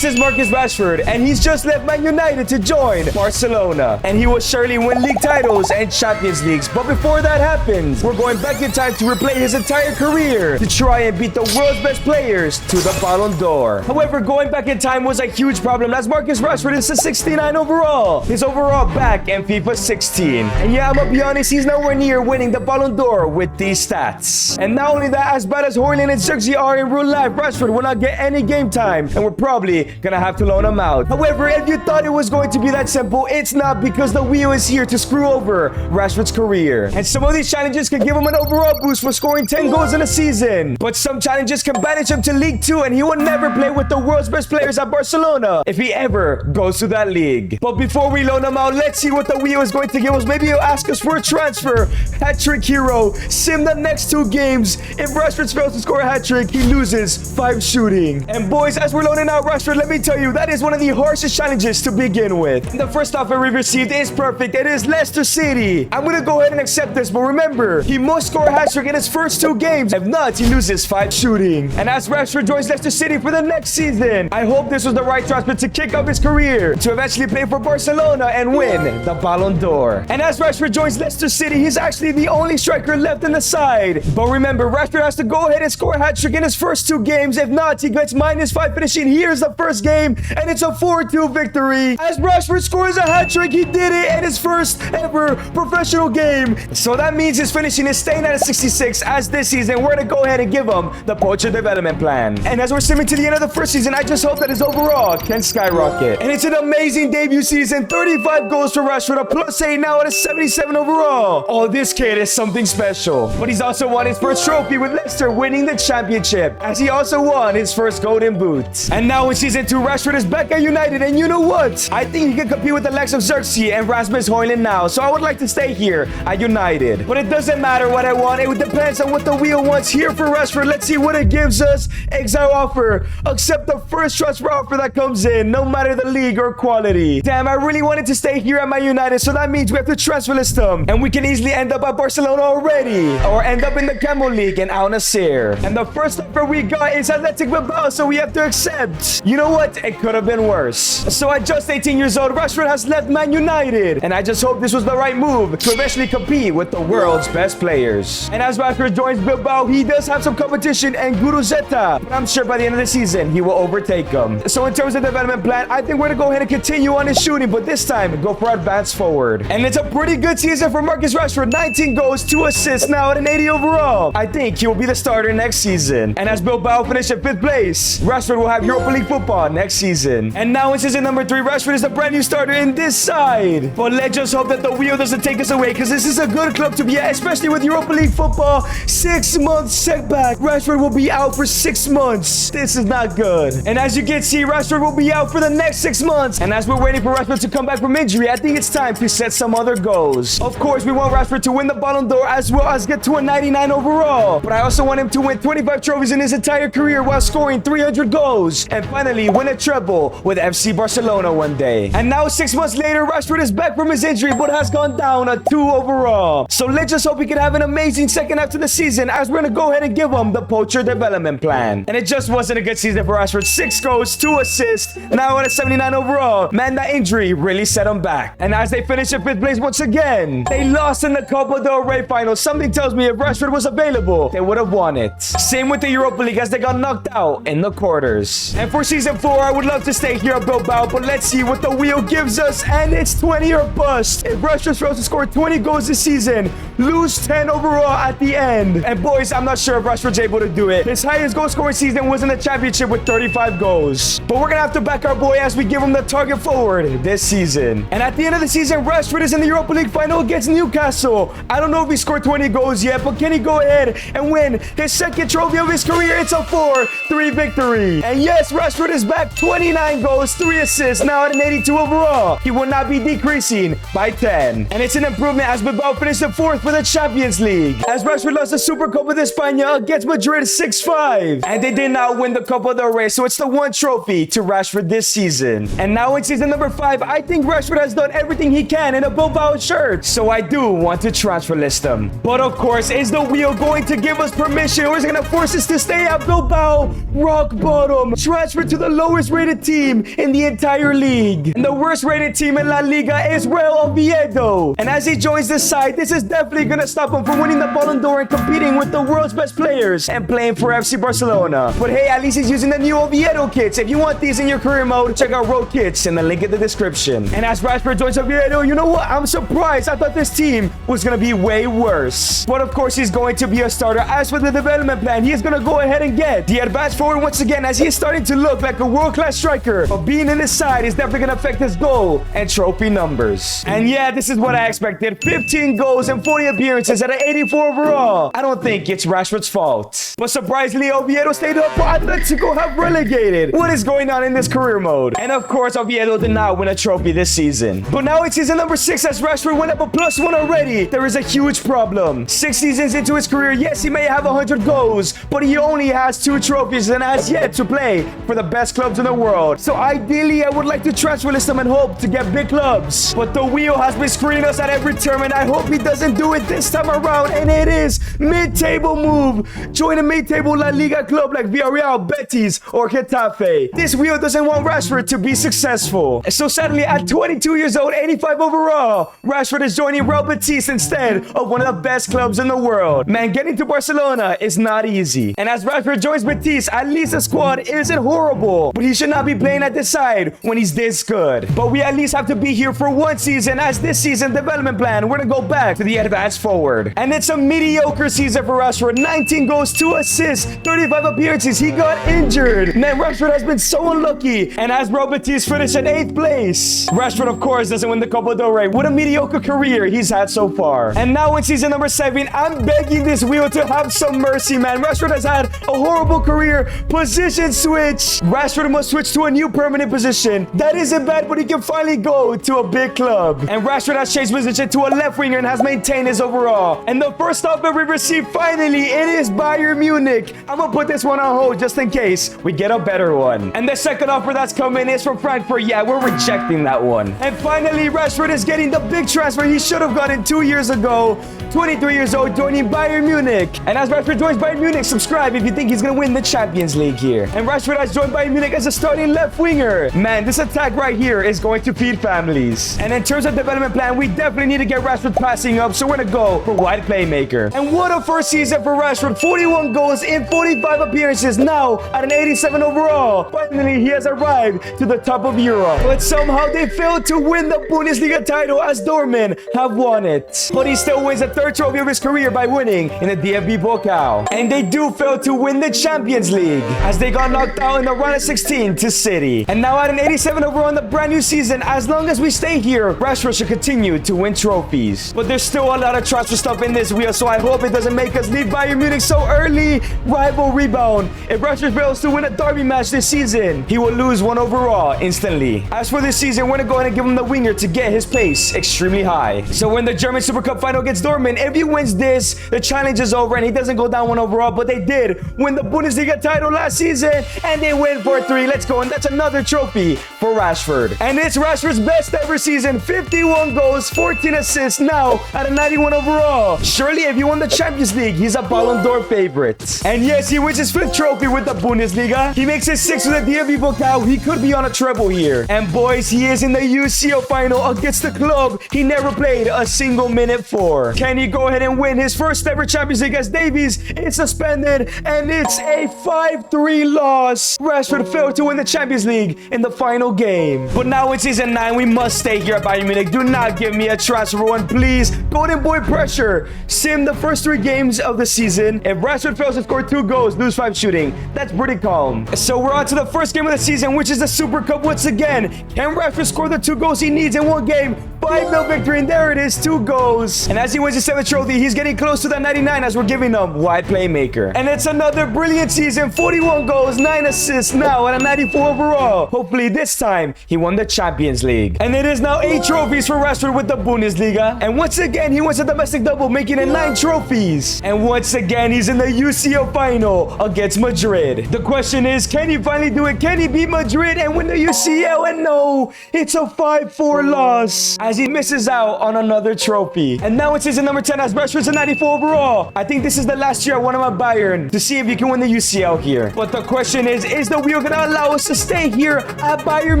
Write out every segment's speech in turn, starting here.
This is Marcus Rashford, and he's just left Man United to join Barcelona. And he will surely win league titles and Champions Leagues. But before that happens, we're going back in time to replay his entire career to try and beat the world's best players to the Ballon d'Or. However, going back in time was a huge problem as Marcus Rashford is a 69 overall. His overall back in FIFA 16. And yeah, I'm gonna be honest, he's nowhere near winning the Ballon d'Or with these stats. And not only that, as bad as Højlund and Xerxes are in real life, Rashford will not get any game time, and we're probably gonna have to loan him out. However, if you thought it was going to be that simple, it's not, because the wheel is here to screw over Rashford's career. And some of these challenges can give him an overall boost for scoring 10 goals in a season. But some challenges can banish him to League 2, and he will never play with the world's best players at Barcelona if he ever goes to that league. But before we loan him out, let's see what the wheel is going to give us. Maybe he'll ask us for a transfer. Hat-trick hero. Sim the next 2 games. If Rashford fails to score a hat-trick, he loses 5 shooting. And boys, as we're loaning out Rashford, let me tell you, that is one of the harshest challenges to begin with. And the first offer we received is perfect. It is Leicester City. I'm going to go ahead and accept this, but remember, he must score a hat-trick in his first 2 games. If not, he loses 5 shooting. And as Rashford joins Leicester City for the next season, I hope this was the right transfer to kick off his career, to eventually play for Barcelona and win the Ballon d'Or. And as Rashford joins Leicester City, he's actually the only striker left in the side. But remember, Rashford has to go ahead and score a hat-trick in his first 2 games. If not, he gets -5 finishing. Here's the first game, and it's a 4-2 victory. As Rashford scores a hat-trick, he did it in his first ever professional game. So that means his finishing is staying at a 66, as this season we're going to go ahead and give him the poacher development plan. And as we're simming to the end of the first season, I just hope that his overall can skyrocket. And it's an amazing debut season. 35 goals for Rashford, a +8 now at a 77 overall. Oh, this kid is something special. But he's also won his first trophy with Leicester, winning the championship, as he also won his first golden boot. And now in season 2, Rashford is back at United, and you know what? I think he can compete with the likes of Xerxes and Rasmus Højlund now, so I would like to stay here at United. But it doesn't matter what I want, it depends on what the wheel wants here for Rashford. Let's see what it gives us. Exile offer. Accept the first transfer offer that comes in, no matter the league or quality. Damn, I really wanted to stay here at Man United, so that means we have to transfer list him, and we can easily end up at Barcelona already, or end up in the Camel League in Al Nassr. And the first offer we got is Athletic Bilbao, so we have to accept. You know what? It could have been worse. So at just 18 years old, Rashford has left Man United, and I just hope this was the right move to eventually compete with the world's best players. And as Rashford joins Bilbao, he does have some competition in Guruzeta, but I'm sure by the end of the season, he will overtake him. So in terms of development plan, I think we're going to go ahead and continue on his shooting, but this time, go for advance forward. And it's a pretty good season for Marcus Rashford. 19 goals, 2 assists, now at an 80 overall. I think he will be the starter next season. And as Bilbao finish in 5th place, Rashford will have Europa League football next season. And now in season number 3, Rashford is the brand new starter in this side. But let's just hope that the wheel doesn't take us away, because this is a good club to be at, especially with Europa League football. 6 months setback. Rashford will be out for 6 months. This is not good. And as you can see, Rashford will be out for the next 6 months. And as we're waiting for Rashford to come back from injury, I think it's time to set some other goals. Of course, we want Rashford to win the Ballon d'Or as well as get to a 99 overall. But I also want him to win 25 trophies in his entire career while scoring 300 goals. And finally, win a treble with FC Barcelona one day. And now 6 months later, Rashford is back from his injury but has gone down a 2 overall. So let's just hope he can have an amazing second half to the season, as we're going to go ahead and give him the poacher development plan. And it just wasn't a good season for Rashford. 6 goals, 2 assists, now at a 79 overall. Man, that injury really set him back. And as they finish in 5th place once again, they lost in the Copa del Rey final. Something tells me if Rashford was available, they would have won it. Same with the Europa League, as they got knocked out in the quarters. And for season 4, I would love to stay here at Bilbao, but let's see what the wheel gives us, and it's 20 or bust. If Rashford fails to score 20 goals this season, lose 10 overall at the end. And boys, I'm not sure if Rashford's able to do it. His highest goal scoring season was in the championship with 35 goals. But we're gonna have to back our boy as we give him the target forward this season. And at the end of the season, Rashford is in the Europa League final against Newcastle. I don't know if he scored 20 goals yet, but can he go ahead and win his second trophy of his career? It's a 4-3 victory. And yes, Rashford is back. 29 goals, 3 assists, now at an 82 overall. He will not be decreasing by 10. And it's an improvement as Bilbao finished in 4th for the Champions League, as Rashford lost the Super Copa de España against Madrid 6-5. And they did not win the Copa del Rey, so it's the one trophy to Rashford this season. And now in season number 5, I think Rashford has done everything he can in a Bilbao shirt, so I do want to transfer list him. But of course, is the wheel going to give us permission, or is it going to force us to stay at Bilbao? Rock bottom. Transfer to the lowest rated team in the entire league. And the worst rated team in La Liga is Real Oviedo. And as he joins the side, this is definitely going to stop him from winning the Ballon d'Or and competing with the world's best players and playing for FC Barcelona. But hey, at least he's using the new Oviedo kits. If you want these in your career mode, check out Road Kits in the link in the description. And as Rashford joins Oviedo, you know what? I'm surprised. I thought this team was going to be way worse. But of course, he's going to be a starter. As for the development plan, he is going to go ahead and get the advanced forward once again, as he is starting to look like a world-class striker. But being in his side is definitely going to affect his goal and trophy numbers. And yeah, this is what I expected. 15 goals and 40 appearances at an 84 overall. I don't think it's Rashford's fault. But surprisingly, Oviedo stayed up, but Atletico have relegated. What is going on in this career mode? And of course, Oviedo did not win a trophy this season. But now it's season number 6, as Rashford went up a +1 already. There is a huge problem. 6 seasons into his career, yes, he may have 100 goals, but he only has 2 trophies and has yet to play for the best clubs in the world. So ideally, I would like to transfer list him and hope to get big clubs. But the wheel has been screening us at every turn, and I hope he doesn't do it this time around. And it is mid-table move. Join a mid-table La Liga club like Villarreal, Betis, or Getafe. This wheel doesn't want Rashford to be successful. So sadly, at 22 years old, 85 overall, Rashford is joining Real Betis instead of one of the best clubs in the world. Man, getting to Barcelona is not easy. And as Rashford joins Betis, at least the squad isn't horrible. But he should not be playing at this side when he's this good. But we at least have to be here for 1 season, as this season development plan, we're gonna go back to the advanced forward. And it's a mediocre season for Rashford. 19 goals, 2 assists, 35 appearances. He got injured. Man, Rashford has been so unlucky. And as Real Betis finished in 8th place. Rashford, of course, doesn't win the Copa del Rey. What a mediocre career he's had so far. And now in season number 7, I'm begging this wheel to have some mercy, man. Rashford has had a horrible career. Position switch. Rashford must switch to a new permanent position. That isn't bad, but he can finally go to a big club. And Rashford has changed position to a left winger and has maintained his overall. And the first offer we received, finally, it is Bayern Munich. I'm gonna put this one on hold just in case we get a better one. And the second offer that's coming is from Frankfurt. Yeah, we're rejecting that one. And finally, Rashford is getting the big transfer he should have gotten 2 years ago. 23 years old, joining Bayern Munich. And as Rashford joins Bayern Munich, subscribe if you think he's gonna win the Champions League here. And Rashford has joined Bayern Munich as a starting left winger. Man, this attack right here is going to feed families. And in terms of development plan, we definitely need to get Rashford passing up, so we're gonna go for wide playmaker. And what a first season for Rashford. 41 goals in 45 appearances, now at an 87 overall. Finally, he has arrived to the top of Europe. But somehow they failed to win the Bundesliga title, as Dortmund have won it. But he still wins the 3rd trophy of his career by winning in the DFB Pokal. And they do fail to win the Champions League, as they got knocked out in the round of 16 to City. And now at an 87 overall in the brand new season, as long as we stay here, Rashford should continue to win trophies. But there's still a lot of transfer stuff in this wheel, so I hope it doesn't make us leave Bayern Munich so early. Rival rebound. If Rashford fails to win a derby match this season, he will lose 1 overall instantly. As for this season, we're gonna go ahead and give him the winger to get his pace extremely high. So when the German Super Cup final gets Dortmund, if he wins this, the challenge is over and he doesn't go down 1 overall. But they did win the Bundesliga title last season, and they win 4-3. Let's go, and that's another trophy for Rashford. And it's Rashford's best ever season. 51 goals, 14 assists, now at a 91 overall. Surely if he won the Champions League, he's a Ballon d'Or favorite. And yes, he wins his 5th trophy with the Bundesliga. He makes his 6th with the DFB Pokal. He could be on a treble here. And boys, he is in the UCL final against the club he never played a single minute for. Can he go ahead and win his first ever Champions League, as Davies is suspended, and it's a 5-3 loss. Rashford failed to win the Champions League in the final game. But now in season 9, we must stay here at Bayern Munich. Do not give me a transfer one, please. Golden boy pressure. Sim the first 3 games of the season. If Rashford fails to score 2 goals, lose 5 shooting. That's pretty calm. So we're on to the first game of the season, which is the Super Cup once again. Can Rashford score the 2 goals he needs in 1 game? 5-0 victory, and there it is, 2 goals. And as he wins his 7th trophy, he's getting close to that 99 as we're giving him wide playmaker. And it's another brilliant season. 41 goals, 9 assists, now at a 94 overall. Hopefully this time he won the Champions League. And it is now 8 trophies for Rashford with the Bundesliga. And once again, he wins a domestic double, making it 9 trophies. And once again, he's in the UCL final against Madrid. The question is, can he finally do it? Can he beat Madrid and win the UCL? And no, it's a 5-4 loss as he misses out on another trophy. And now it's season number 10 as Rashford's a 94 overall. I think this is the last year I want him at Bayern to see if he can win the UCL here. But the question is the wheel going to allow us to stay here at Bayern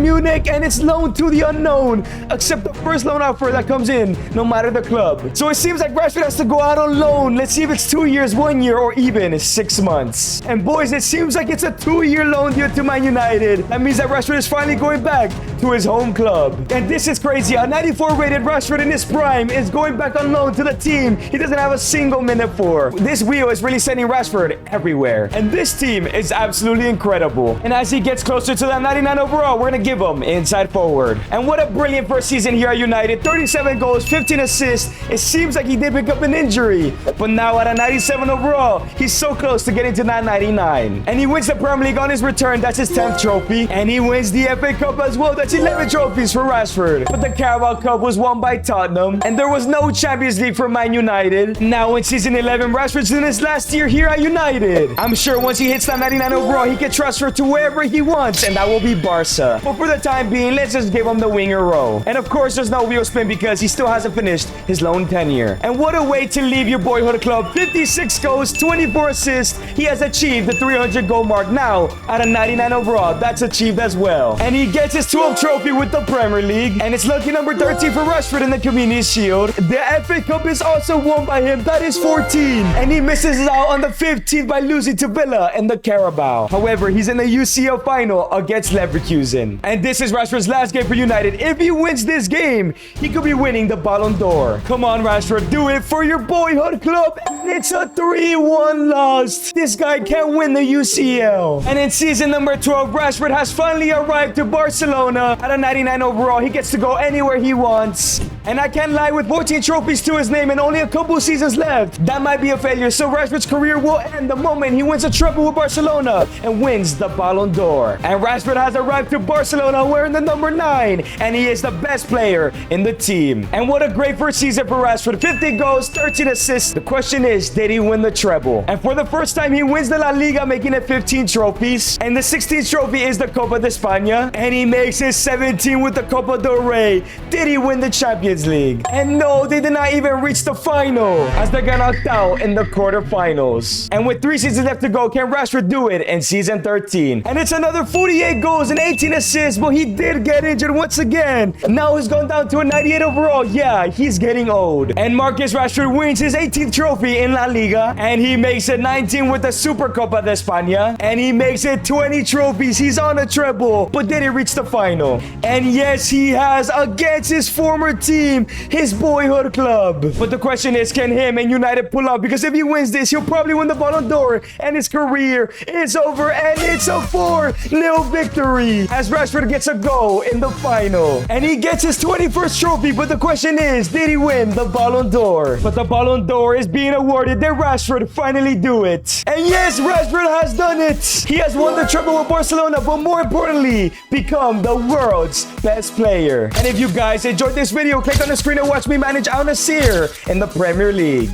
Munich? And it's loaned to the unknown, except the first loan offer that comes in, no matter the club. So it seems like Rashford has to go out on loan. Let's see if it's 2 years, 1 year, or even 6 months. And boys, it seems like it's a 2-year loan deal to Man United. That means that Rashford is finally going back to his home club. And this is crazy. A 94 rated Rashford in his prime is going back on loan to the team he doesn't have a single minute for. This wheel is really sending Rashford everywhere. And this team is absolutely incredible. And as he gets closer to that 99 overall, we're going to give him inside forward. And what a brilliant first season here at United. 37 goals, 15 assists. It seems like he did pick up an injury. But now at a 97 overall, he's so close to getting to that 99. And he wins the Premier League on his return. That's his 10th trophy. And he wins the FA Cup as well. That's 11 trophies for Rashford. But the Carabao Cup was won by Tottenham. And there was no Champions League for Man United. Now in season 11, Rashford's in his last year here at United. I'm sure once he hits that 99 overall, he can transfer to wherever he wants. And that will be Barca. But for the time being, let's just give him the winger role. And of course, there's no wheel spin because he still hasn't finished his loan tenure. And what a way to leave your boyhood club. 56 goals, 24 assists. He has achieved the 300 goal mark now at a 99 overall. That's achieved as well. And he gets his 12th trophy with the Premier League. And it's lucky number 13 for Rashford in the Community Shield. The FA Cup is also won by him. That is 14. And he misses out on the 15th by losing to Villa in the Carabao. However, he's in the UCL final against Leverkusen. And this is Rashford's last game for United. If he wins this game, he could be winning the Ballon d'Or. Come on, Rashford, do it for your boyhood club. And it's a 3-1 loss. This guy can't win the UCL. And in season number 12, Rashford has finally arrived to Barcelona at a 99 overall. He gets to go anywhere he wants. And I can't lie, with 14 trophies to his name and only a couple seasons left, that might be a failure. So Rashford's career will end the moment he wins a treble with Barcelona and wins the Ballon d'Or. And Rashford has arrived to Barcelona wearing the number 9, and he is the best player in the team. And what a great first season for Rashford. 50 goals, 13 assists. The question is, did he win the treble? And for the first time, he wins the La Liga, making it 15 trophies. And the 16th trophy is the Copa de España. And he makes his 17 with the Copa del Rey. Did he win the Champions League? And no, they did not even reach the final, as they got knocked out in the quarterfinals. And with 3 seasons left to go, can Rashford do it in season 13? And it's another 48 goals and 18 assists, but he did get injured once again. Now he's gone down to a 98 overall. Yeah, he's getting old. And Marcus Rashford wins his 18th trophy in La Liga, and he makes it 19 with the Super Copa de España, and he makes it 20 trophies. He's on a treble, but did he reach the final? And yes, he has, against his former team, his boyhood club. But the question is, can him and United pull out? Because if he wins this, he'll probably win the Ballon d'Or, and his career is over. And it's a 4-0 victory as Rashford gets a goal in the final. And he gets his 21st trophy, but the question is, did he win the Ballon d'Or? But the Ballon d'Or is being awarded. Did Rashford finally do it? And yes, Rashford has done it. He has won the treble with Barcelona, but more importantly, become the world's best player. And if you guys enjoyed this video, click on the screen and watch me manage Al Nassr in the Premier League.